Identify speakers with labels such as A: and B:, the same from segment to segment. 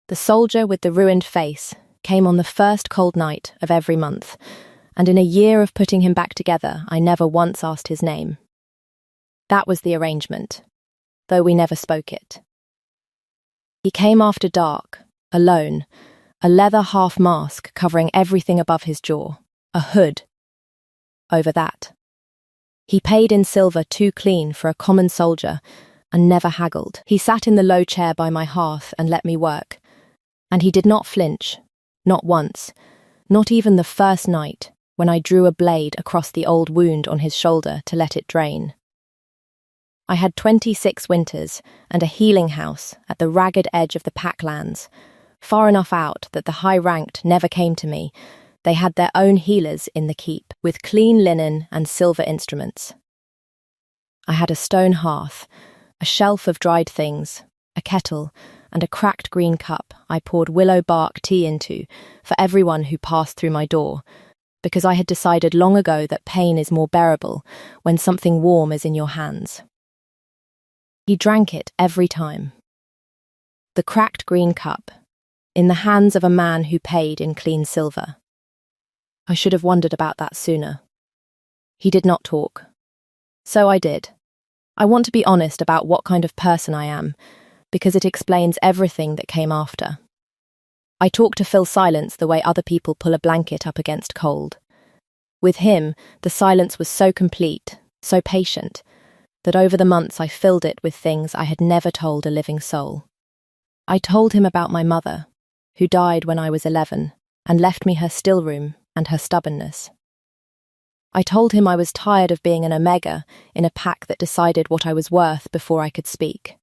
A: The soldier with the ruined face came on the first cold night of every month, and in a year of putting him back together, I never once asked his name. That was the arrangement, though we never spoke it. He came after dark, alone, a leather half-mask covering everything above his jaw, a hood over that. He paid in silver too clean for a common soldier and never haggled. He sat in the low chair by my hearth and let me work, and he did not flinch, not once, not even the first night when I drew a blade across the old wound on his shoulder to let it drain. I had 26 winters and a healing house at the ragged edge of the packlands, far enough out that the high-ranked never came to me. They had their own healers in the keep, with clean linen and silver instruments. I had a stone hearth, a shelf of dried things, a kettle, and a cracked green cup I poured willow bark tea into for everyone who passed through my door, because I had decided long ago that pain is more bearable when something warm is in your hands. He drank it every time. The cracked green cup, in the hands of a man who paid in clean silver. I should have wondered about that sooner. He did not talk. So I did. I want to be honest about what kind of person I am, because it explains everything that came after. I talk to fill silence the way other people pull a blanket up against cold. With him, the silence was so complete, so patient, that over the months I filled it with things I had never told a living soul. I told him about my mother, who died when I was 11, and left me her still room and her stubbornness. I told him I was tired of being an omega in a pack that decided what I was worth before I could speak.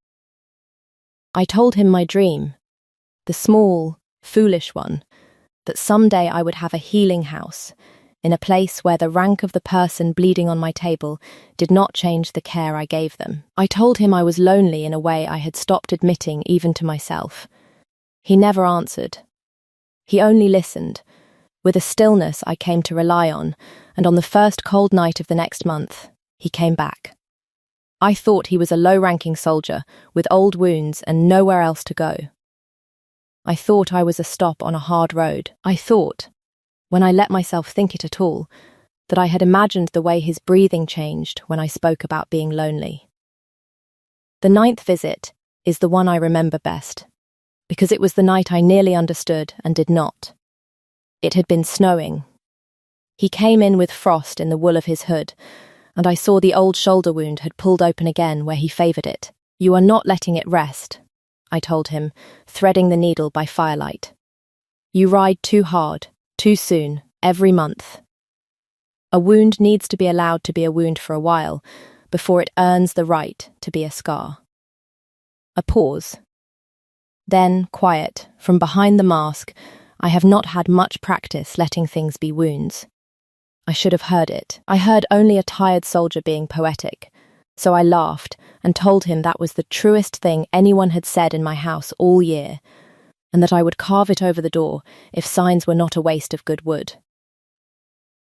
A: I told him my dream, the small, foolish one, that someday I would have a healing house, in a place where the rank of the person bleeding on my table did not change the care I gave them. I told him I was lonely in a way I had stopped admitting even to myself. He never answered. He only listened, with a stillness I came to rely on, and on the first cold night of the next month, he came back. I thought he was a low-ranking soldier with old wounds and nowhere else to go. I thought I was a stop on a hard road. I thought, when I let myself think it at all, that I had imagined the way his breathing changed when I spoke about being lonely. The 9th visit is the one I remember best, because it was the night I nearly understood and did not. It had been snowing. He came in with frost in the wool of his hood, and I saw the old shoulder wound had pulled open again where he favoured it. "You are not letting it rest," I told him, threading the needle by firelight. "You ride too hard, too soon, every month. A wound needs to be allowed to be a wound for a while, before it earns the right to be a scar." A pause. Then, quiet, from behind the mask, I have not had much practice letting things be wounds. I should have heard it. I heard only a tired soldier being poetic, so I laughed and told him that was the truest thing anyone had said in my house all year, and that I would carve it over the door if signs were not a waste of good wood.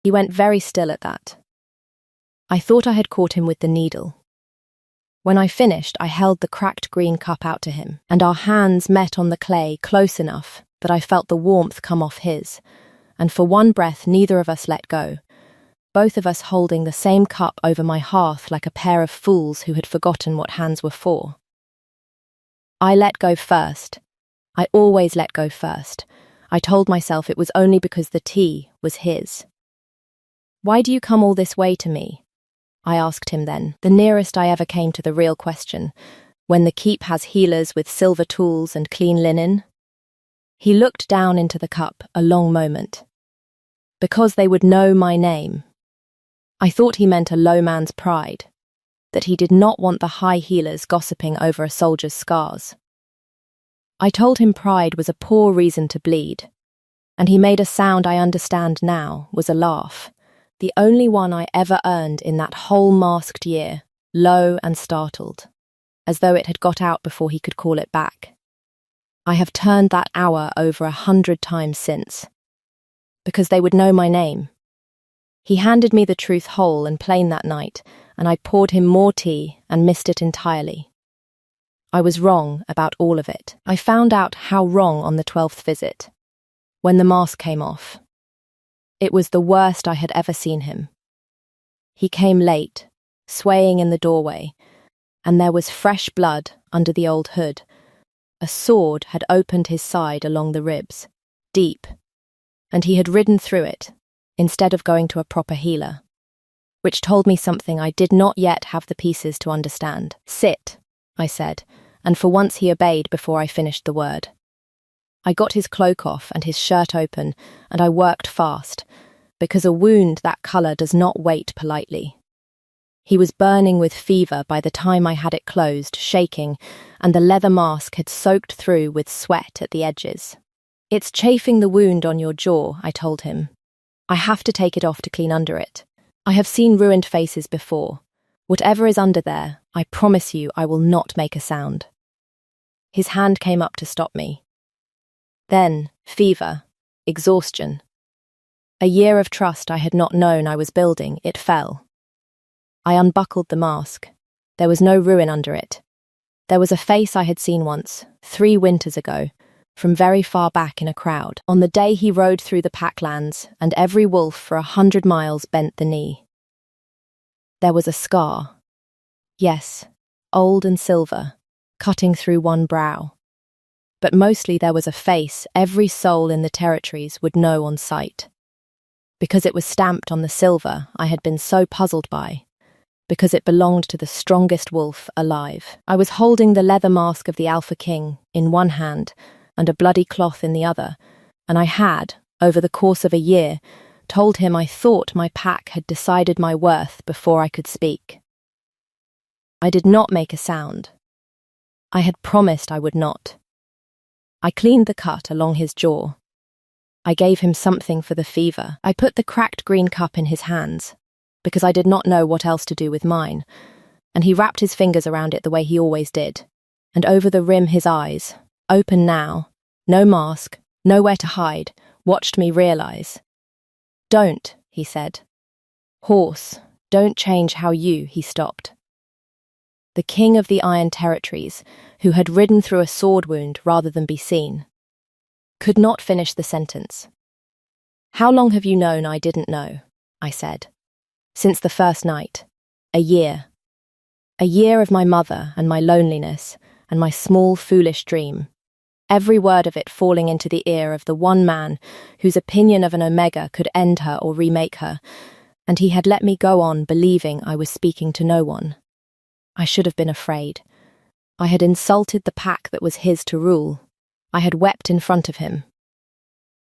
A: He went very still at that. I thought I had caught him with the needle. When I finished, I held the cracked green cup out to him, and our hands met on the clay close enough that I felt the warmth come off his, and for one breath neither of us let go, both of us holding the same cup over my hearth like a pair of fools who had forgotten what hands were for. I let go first. I always let go first. I told myself it was only because the tea was his. "Why do you come all this way to me?" I asked him then, the nearest I ever came to the real question, when the keep has healers with silver tools and clean linen. He looked down into the cup a long moment. "Because they would know my name." I thought he meant a low man's pride, that he did not want the high healers gossiping over a soldier's scars. I told him pride was a poor reason to bleed, and he made a sound I understand now was a laugh, the only one I ever earned in that whole masked year, low and startled, as though it had got out before he could call it back. I have turned that hour over 100 times since. Because they would know my name. He handed me the truth whole and plain that night, and I poured him more tea and missed it entirely. I was wrong about all of it. I found out how wrong on the 12th visit, when the mask came off. It was the worst I had ever seen him. He came late, swaying in the doorway, and there was fresh blood under the old hood. A sword had opened his side along the ribs, deep, and he had ridden through it, instead of going to a proper healer, which told me something I did not yet have the pieces to understand. "Sit," I said, and for once he obeyed before I finished the word. I got his cloak off and his shirt open, and I worked fast, because a wound that colour does not wait politely. He was burning with fever by the time I had it closed, shaking, and the leather mask had soaked through with sweat at the edges. "It's chafing the wound on your jaw," I told him. "I have to take it off to clean under it. I have seen ruined faces before. Whatever is under there, I promise you I will not make a sound." His hand came up to stop me. Then, fever, exhaustion. A year of trust I had not known I was building, it fell. I unbuckled the mask. There was no ruin under it. There was a face I had seen once, 3 winters ago, from very far back in a crowd, on the day he rode through the packlands, and every wolf for 100 miles bent the knee. There was a scar. Yes, old and silver, cutting through one brow. But mostly there was a face every soul in the territories would know on sight. Because it was stamped on the silver I had been so puzzled by. Because it belonged to the strongest wolf alive. I was holding the leather mask of the Alpha King in one hand and a bloody cloth in the other, and I had, over the course of a year, told him I thought my pack had decided my worth before I could speak. I did not make a sound. I had promised I would not. I cleaned the cut along his jaw. I gave him something for the fever. I put the cracked green cup in his hands, because I did not know what else to do with mine, and he wrapped his fingers around it the way he always did, and over the rim his eyes, open now, no mask, nowhere to hide, watched me realize. "Don't," he said. "Horse, don't change how you," he stopped. The king of the Iron Territories, who had ridden through a sword wound rather than be seen, could not finish the sentence. "How long have you known I didn't know?" I said. "Since the first night. A year. A year of my mother and my loneliness and my small, foolish dream. Every word of it falling into the ear of the one man whose opinion of an Omega could end her or remake her, and he had let me go on believing I was speaking to no one. I should have been afraid. I had insulted the pack that was his to rule. I had wept in front of him.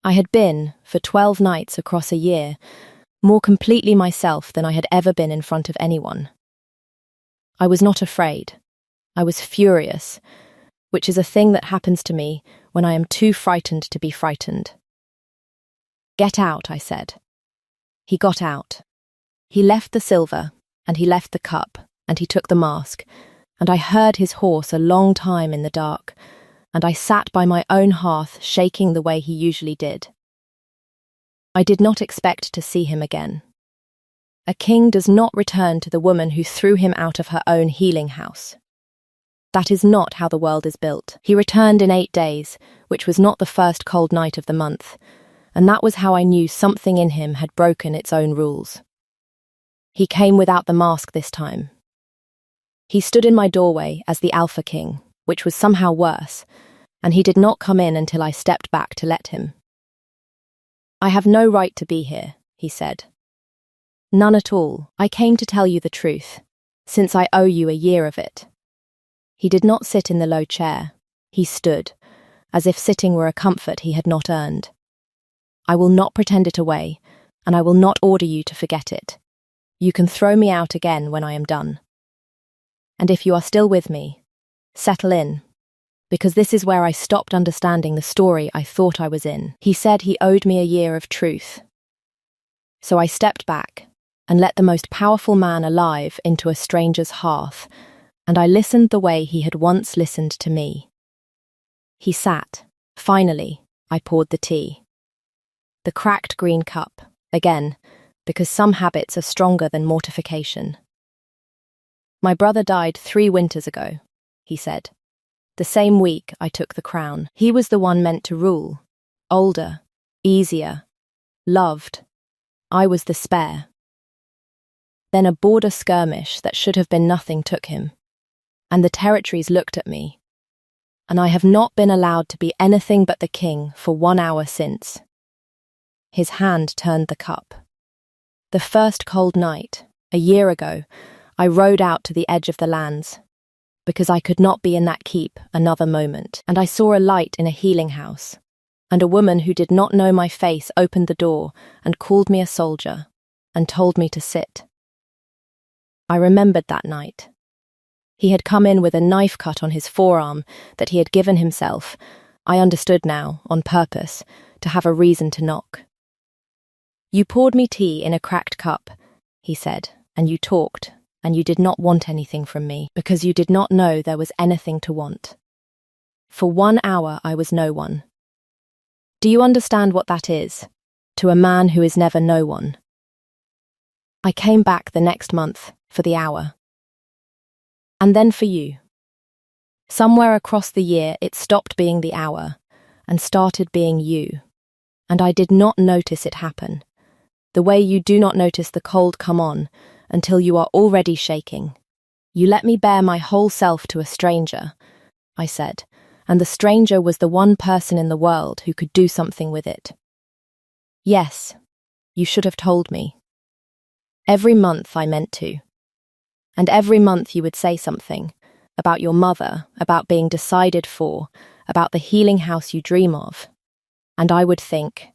A: I had been, for 12 nights across a year, more completely myself than I had ever been in front of anyone. I was not afraid. I was furious, which is a thing that happens to me when I am too frightened to be frightened. "Get out," I said. He got out. He left the silver, and he left the cup, and he took the mask, and I heard his horse a long time in the dark, and I sat by my own hearth shaking the way he usually did. I did not expect to see him again. A king does not return to the woman who threw him out of her own healing house. That is not how the world is built. He returned in 8 days, which was not the first cold night of the month, and that was how I knew something in him had broken its own rules. He came without the mask this time. He stood in my doorway as the Alpha King, which was somehow worse, and he did not come in until I stepped back to let him. "I have no right to be here," he said. "None at all. I came to tell you the truth, since I owe you a year of it." He did not sit in the low chair. He stood, as if sitting were a comfort he had not earned. "I will not pretend it away, and I will not order you to forget it. You can throw me out again when I am done. And if you are still with me, settle in, because this is where I stopped understanding the story I thought I was in." He said he owed me a year of truth. So I stepped back and let the most powerful man alive into a stranger's hearth, and I listened the way he had once listened to me. He sat. Finally, I poured the tea. The cracked green cup, again, because some habits are stronger than mortification. "My brother died 3 winters ago," he said. The same week, I took the crown. He was the one meant to rule. Older, easier, loved. I was the spare. Then a border skirmish that should have been nothing took him, and the territories looked at me, and I have not been allowed to be anything but the king for 1 hour since. His hand turned the cup. The first cold night, a year ago, I rode out to the edge of the lands, because I could not be in that keep another moment, and I saw a light in a healing house, and a woman who did not know my face opened the door and called me a soldier, and told me to sit. I remembered that night. He had come in with a knife cut on his forearm that he had given himself, I understood now, on purpose, to have a reason to knock. "You poured me tea in a cracked cup," he said, "and you talked, and you did not want anything from me, because you did not know there was anything to want. For 1 hour I was no one. Do you understand what that is, to a man who is never no one?" I came back the next month for the hour. And then for you. Somewhere across the year it stopped being the hour and started being you, and I did not notice it happen, the way you do not notice the cold come on until you are already shaking. "You let me bare my whole self to a stranger," I said, "and the stranger was the one person in the world who could do something with it." "Yes, you should have told me." Every month I meant to. And every month you would say something about your mother, about being decided for, about the healing house you dream of. And I would think,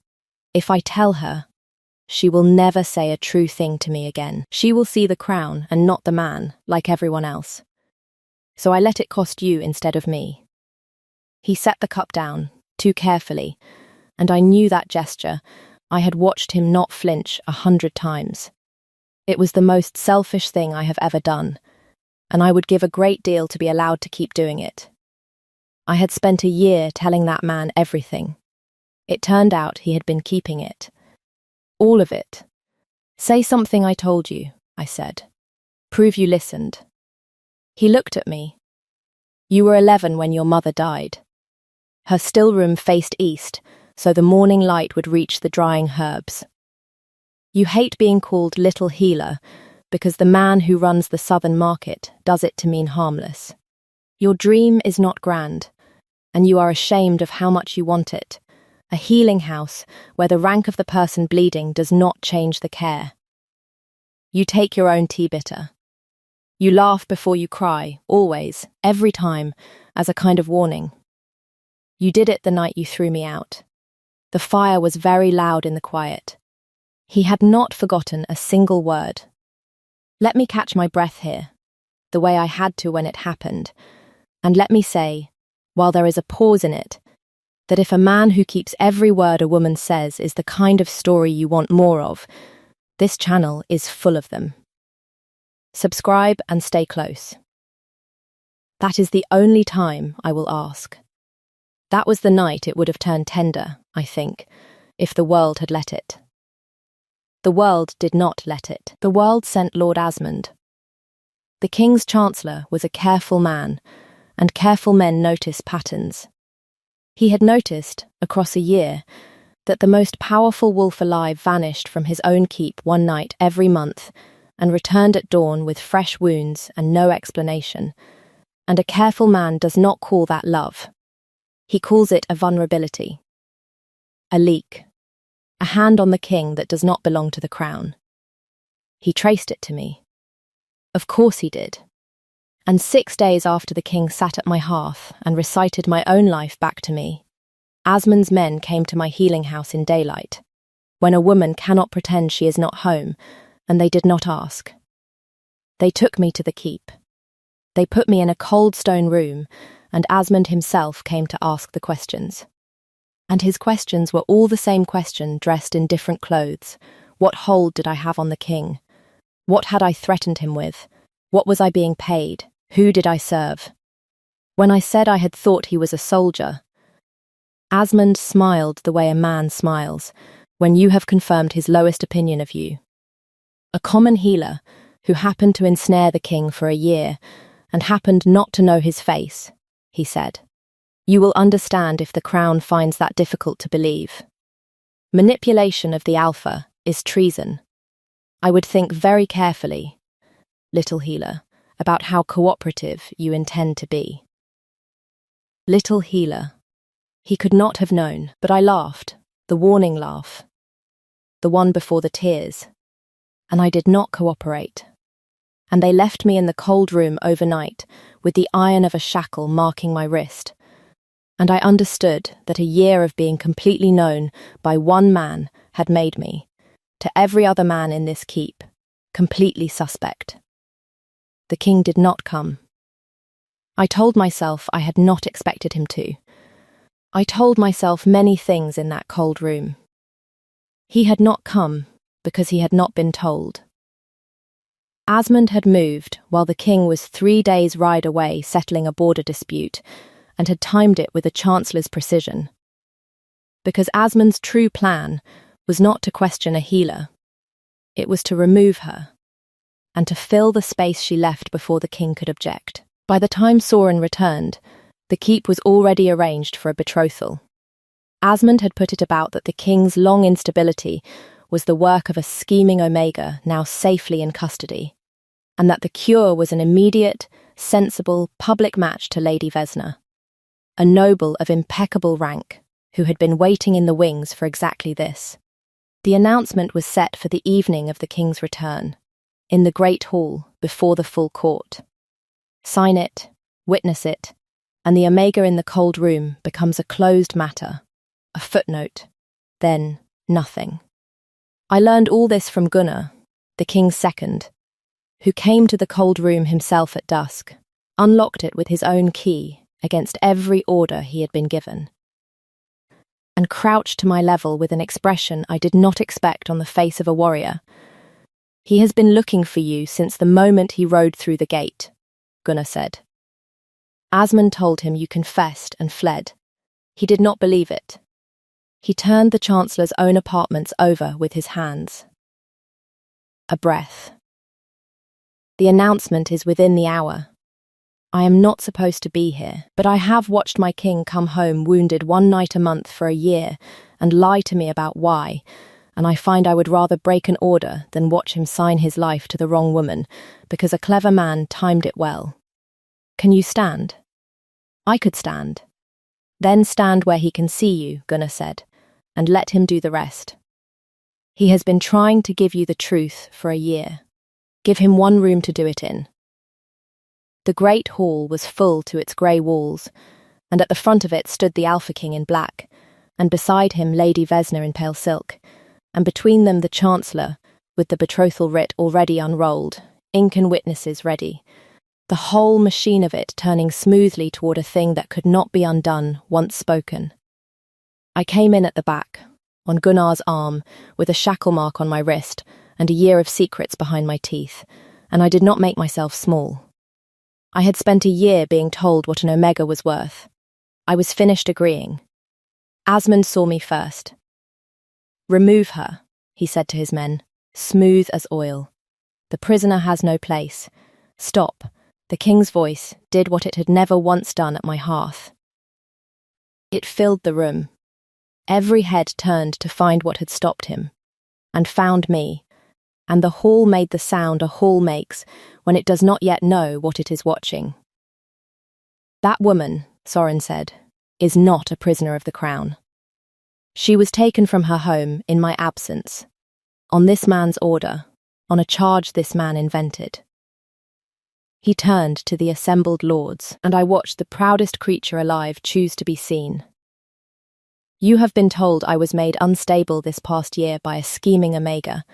A: if I tell her, she will never say a true thing to me again. She will see the crown and not the man, like everyone else. So I let it cost you instead of me. He set the cup down, too carefully, and I knew that gesture. I had watched him not flinch 100 times. It was the most selfish thing I have ever done, and I would give a great deal to be allowed to keep doing it. I had spent a year telling that man everything. It turned out he had been keeping it. All of it. "Say something I told you," I said. "Prove you listened." He looked at me. "You were 11 when your mother died." Her still room faced east, so the morning light would reach the drying herbs. "You hate being called Little Healer because the man who runs the southern market does it to mean harmless. Your dream is not grand, and you are ashamed of how much you want it. A healing house where the rank of the person bleeding does not change the care. You take your own tea bitter. You laugh before you cry, always, every time, as a kind of warning. You did it the night you threw me out. The fire was very loud in the quiet. He had not forgotten a single word. Let me catch my breath here, the way I had to when it happened, and let me say, while there is a pause in it, that if a man who keeps every word a woman says is the kind of story you want more of, this channel is full of them. Subscribe and stay close. That is the only time I will ask. That was the night it would have turned tender, I think, if the world had let it. The world did not let it. The world sent Lord Asmund. The King's Chancellor was a careful man, and careful men notice patterns. He had noticed, across a year, that the most powerful wolf alive vanished from his own keep one night every month and returned at dawn with fresh wounds and no explanation, and a careful man does not call that love. He calls it a vulnerability. A leak. A hand on the king that does not belong to the crown. He traced it to me. Of course he did. And 6 days after the king sat at my hearth and recited my own life back to me, Asmund's men came to my healing house in daylight, when a woman cannot pretend she is not home, and they did not ask. They took me to the keep. They put me in a cold stone room, and Asmund himself came to ask the questions. And his questions were all the same question, dressed in different clothes. What hold did I have on the king? What had I threatened him with? What was I being paid? Who did I serve? When I said I had thought he was a soldier, Asmund smiled the way a man smiles when you have confirmed his lowest opinion of you. A common healer who happened to ensnare the king for a year and happened not to know his face. he said. You will understand if the Crown finds that difficult to believe. Manipulation of the Alpha is treason. I would think very carefully, little healer, about how cooperative you intend to be. Little healer. He could not have known, but I laughed, the warning laugh, the one before the tears, and I did not cooperate. And they left me in the cold room overnight with the iron of a shackle marking my wrist. And I understood that a year of being completely known by one man had made me, to every other man in this keep, completely suspect. The king did not come. I told myself I had not expected him to. I told myself many things in that cold room. He had not come because he had not been told. Asmund had moved while the king was 3 days' ride away settling a border dispute, and had timed it with a chancellor's precision. Because Asmund's true plan was not to question a healer. It was to remove her, and to fill the space she left before the king could object. By the time Soren returned, the keep was already arranged for a betrothal. Asmund had put it about that the king's long instability was the work of a scheming Omega now safely in custody, and that the cure was an immediate, sensible, public match to Lady Vesna, a noble of impeccable rank who had been waiting in the wings for exactly this. The announcement was set for the evening of the king's return, in the great hall before the full court. Sign it, witness it, and the Omega in the cold room becomes a closed matter, a footnote, then nothing. I learned all this from Gunnar, the king's second, who came to the cold room himself at dusk, unlocked it with his own key against every order he had been given, and crouched to my level with an expression I did not expect on the face of a warrior. He has been looking for you since the moment he rode through the gate, Gunnar said. Asmund told him you confessed and fled. He did not believe it. He turned the Chancellor's own apartments over with his hands. A breath. The announcement is within the hour. I am not supposed to be here, but I have watched my king come home wounded one night a month for a year and lie to me about why, and I find I would rather break an order than watch him sign his life to the wrong woman, because a clever man timed it well. Can you stand? I could stand. Then stand where he can see you, Gunnar said, and let him do the rest. He has been trying to give you the truth for a year. Give him one room to do it in. The great hall was full to its grey walls, and at the front of it stood the Alpha King in black, and beside him Lady Vesna in pale silk, and between them the Chancellor, with the betrothal writ already unrolled, ink and witnesses ready, the whole machine of it turning smoothly toward a thing that could not be undone once spoken. I came in at the back, on Gunnar's arm, with a shackle mark on my wrist and a year of secrets behind my teeth, and I did not make myself small. I had spent a year being told what an Omega was worth. I was finished agreeing. Asmund saw me first. Remove her, he said to his men, smooth as oil. The prisoner has no place. Stop. The king's voice did what it had never once done at my hearth. It filled the room. Every head turned to find what had stopped him, and found me, and the hall made the sound a hall makes when it does not yet know what it is watching. That woman, Soren said, is not a prisoner of the crown. She was taken from her home in my absence, on this man's order, on a charge this man invented. He turned to the assembled lords, and I watched the proudest creature alive choose to be seen. You have been told I was made unstable this past year by a scheming Omega.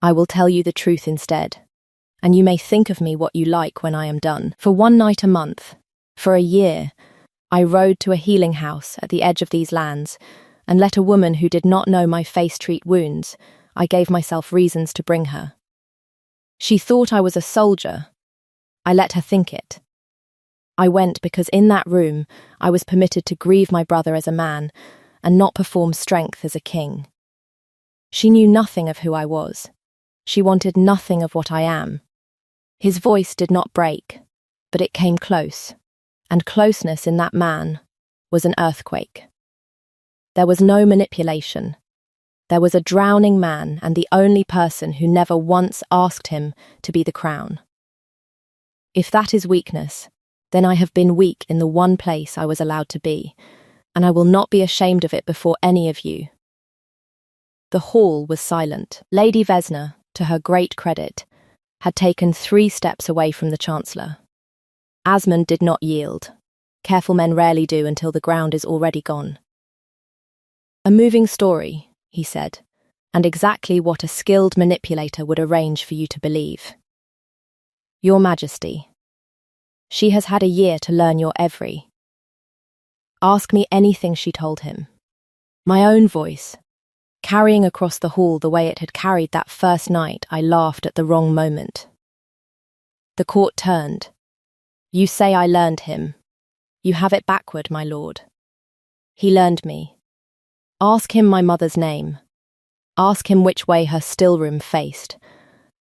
A: I will tell you the truth instead, and you may think of me what you like when I am done. For one night a month, for a year, I rode to a healing house at the edge of these lands, and let a woman who did not know my face treat wounds. I gave myself reasons to bring her. She thought I was a soldier. I let her think it. I went because in that room I was permitted to grieve my brother as a man, and not perform strength as a king. She knew nothing of who I was. She wanted nothing of what I am. His voice did not break, but it came close, and closeness in that man was an earthquake. There was no manipulation. There was a drowning man and the only person who never once asked him to be the crown. If that is weakness, then I have been weak in the one place I was allowed to be, and I will not be ashamed of it before any of you. The hall was silent. Lady Vesna, to her great credit, had taken 3 steps away from the Chancellor. Asmund did not yield. Careful men rarely do until the ground is already gone. A moving story, he said, and exactly what a skilled manipulator would arrange for you to believe. Your Majesty, she has had a year to learn your every. Ask me anything, she told him. My own voice, carrying across the hall the way it had carried that first night I laughed at the wrong moment. The court turned. You say I learned him. You have it backward, my lord. He learned me. Ask him my mother's name. Ask him which way her still-room faced.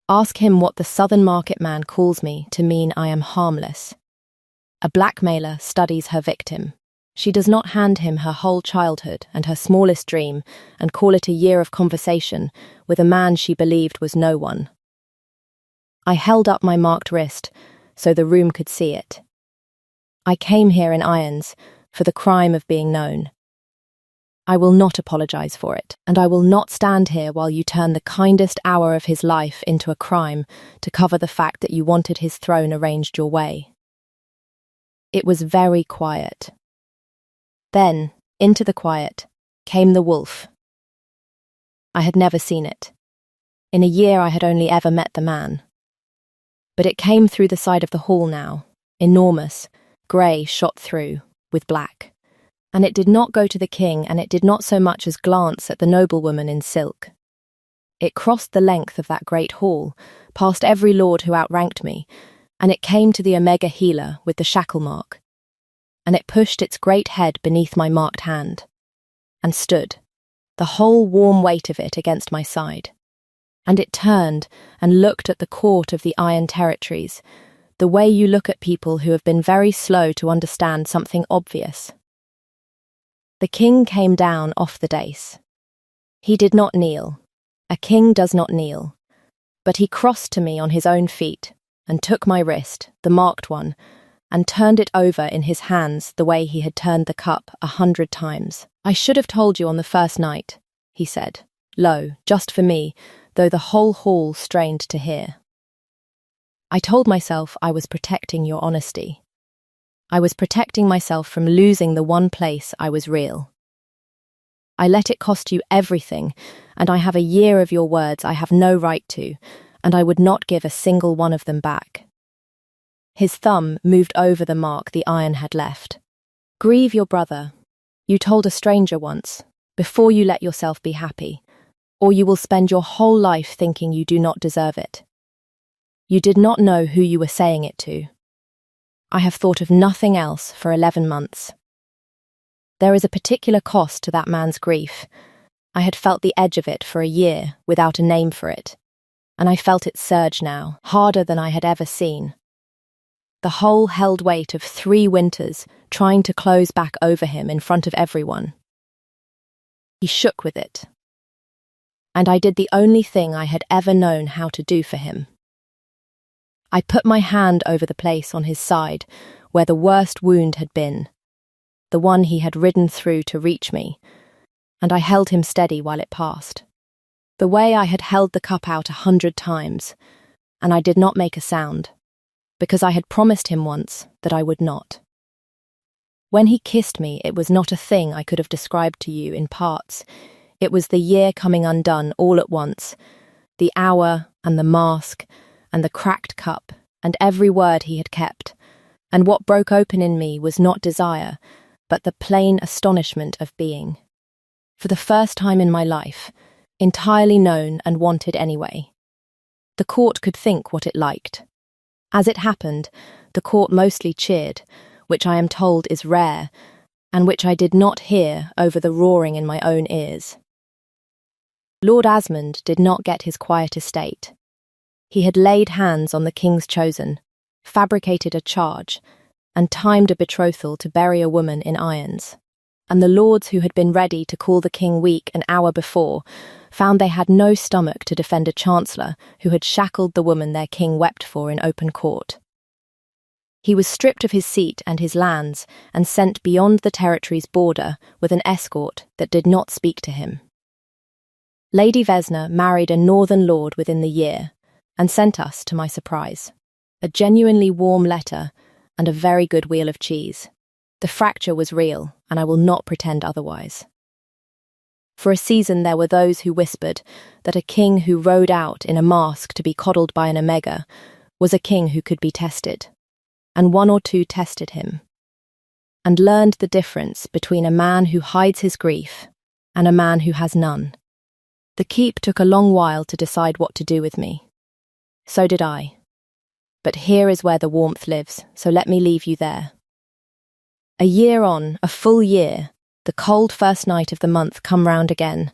A: Ask him what the southern market man calls me to mean I am harmless. A blackmailer studies her victim. She does not hand him her whole childhood and her smallest dream and call it a year of conversation with a man she believed was no one. I held up my marked wrist so the room could see it. I came here in irons for the crime of being known. I will not apologize for it, and I will not stand here while you turn the kindest hour of his life into a crime to cover the fact that you wanted his throne arranged your way. It was very quiet. Then, into the quiet, came the wolf. I had never seen it. In a year I had only ever met the man. But it came through the side of the hall now, enormous, grey shot through, with black. And it did not go to the king, and it did not so much as glance at the noblewoman in silk. It crossed the length of that great hall, past every lord who outranked me, and it came to the Omega healer with the shackle mark. And it pushed its great head beneath my marked hand, and stood, the whole warm weight of it against my side. And it turned and looked at the court of the Iron Territories, the way you look at people who have been very slow to understand something obvious. The king came down off the dais. He did not kneel. A king does not kneel. But he crossed to me on his own feet and took my wrist, the marked one, and turned it over in his hands the way he had turned the cup 100 times. I should have told you on the first night, he said, low, just for me, though the whole hall strained to hear. I told myself I was protecting your honesty. I was protecting myself from losing the one place I was real. I let it cost you everything, and I have a year of your words I have no right to, and I would not give a single one of them back. His thumb moved over the mark the iron had left. Grieve your brother. You told a stranger once, before you let yourself be happy, or you will spend your whole life thinking you do not deserve it. You did not know who you were saying it to. I have thought of nothing else for 11 months. There is a particular cost to that man's grief. I had felt the edge of it for a year without a name for it, and I felt it surge now, harder than I had ever seen. The whole held weight of 3 winters trying to close back over him in front of everyone. He shook with it. And I did the only thing I had ever known how to do for him. I put my hand over the place on his side where the worst wound had been, the one he had ridden through to reach me, and I held him steady while it passed. The way I had held the cup out 100 times, and I did not make a sound, because I had promised him once that I would not. When he kissed me, it was not a thing I could have described to you in parts. It was the year coming undone all at once, the hour and the mask, and the cracked cup, and every word he had kept, and what broke open in me was not desire, but the plain astonishment of being. For the first time in my life, entirely known and wanted anyway. The court could think what it liked. As it happened, the court mostly cheered, which I am told is rare, and which I did not hear over the roaring in my own ears. Lord Asmund did not get his quiet estate. He had laid hands on the king's chosen, fabricated a charge, and timed a betrothal to bury a woman in irons. And the lords who had been ready to call the king weak an hour before found they had no stomach to defend a chancellor who had shackled the woman their king wept for in open court. He was stripped of his seat and his lands and sent beyond the territory's border with an escort that did not speak to him. Lady Vesna married a northern lord within the year and sent us, to my surprise, a genuinely warm letter and a very good wheel of cheese. The fracture was real, and I will not pretend otherwise. For a season there were those who whispered that a king who rode out in a mask to be coddled by an omega was a king who could be tested, and one or two tested him, and learned the difference between a man who hides his grief and a man who has none. The keep took a long while to decide what to do with me. So did I. But here is where the warmth lives, so let me leave you there. A year on, a full year, the cold first night of the month come round again.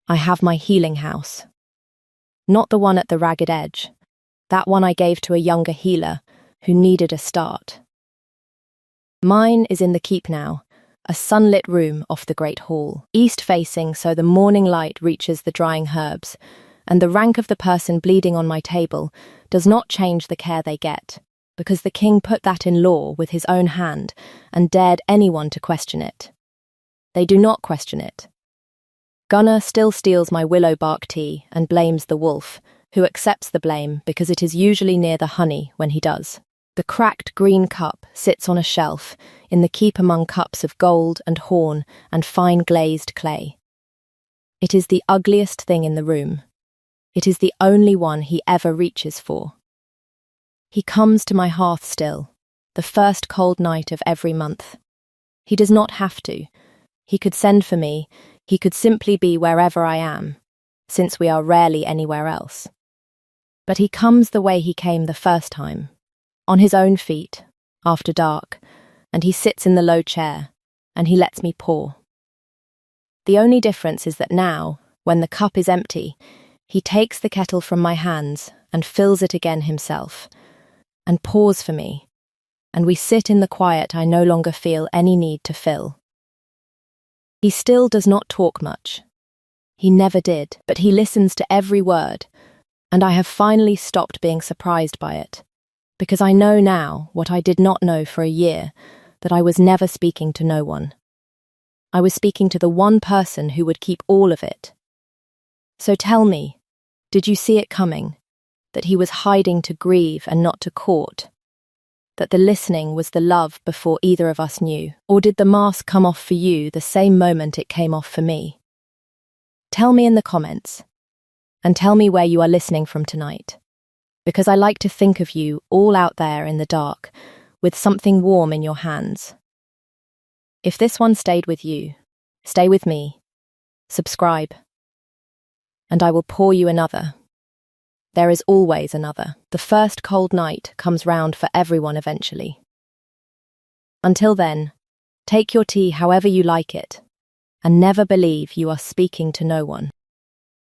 A: I have my healing house. Not the one at the Ragged Edge. That one I gave to a younger healer who needed a start. Mine is in the keep now, a sunlit room off the great hall, east-facing so the morning light reaches the drying herbs, and the rank of the person bleeding on my table does not change the care they get, because the king put that in law with his own hand and dared anyone to question it. They do not question it. Gunnar still steals my willow bark tea and blames the wolf, who accepts the blame because it is usually near the honey when he does. The cracked green cup sits on a shelf in the keep among cups of gold and horn and fine glazed clay. It is the ugliest thing in the room. It is the only one he ever reaches for. He comes to my hearth still, the first cold night of every month. He does not have to. He could send for me. He could simply be wherever I am, since we are rarely anywhere else. But he comes the way he came the first time, on his own feet, after dark, and he sits in the low chair, and he lets me pour. The only difference is that now, when the cup is empty, he takes the kettle from my hands and fills it again himself, and pours for me, and we sit in the quiet I no longer feel any need to fill. He still does not talk much. He never did, but he listens to every word, and I have finally stopped being surprised by it, because I know now what I did not know for a year, that I was never speaking to no one. I was speaking to the one person who would keep all of it. So tell me, did you see it coming? That he was hiding to grieve and not to court? That the listening was the love before either of us knew? Or did the mask come off for you the same moment it came off for me? Tell me in the comments, and tell me where you are listening from tonight, because I like to think of you all out there in the dark, with something warm in your hands. If this one stayed with you, stay with me, subscribe, and I will pour you another. There is always another. The first cold night comes round for everyone eventually. Until then, take your tea however you like it, and never believe you are speaking to no one.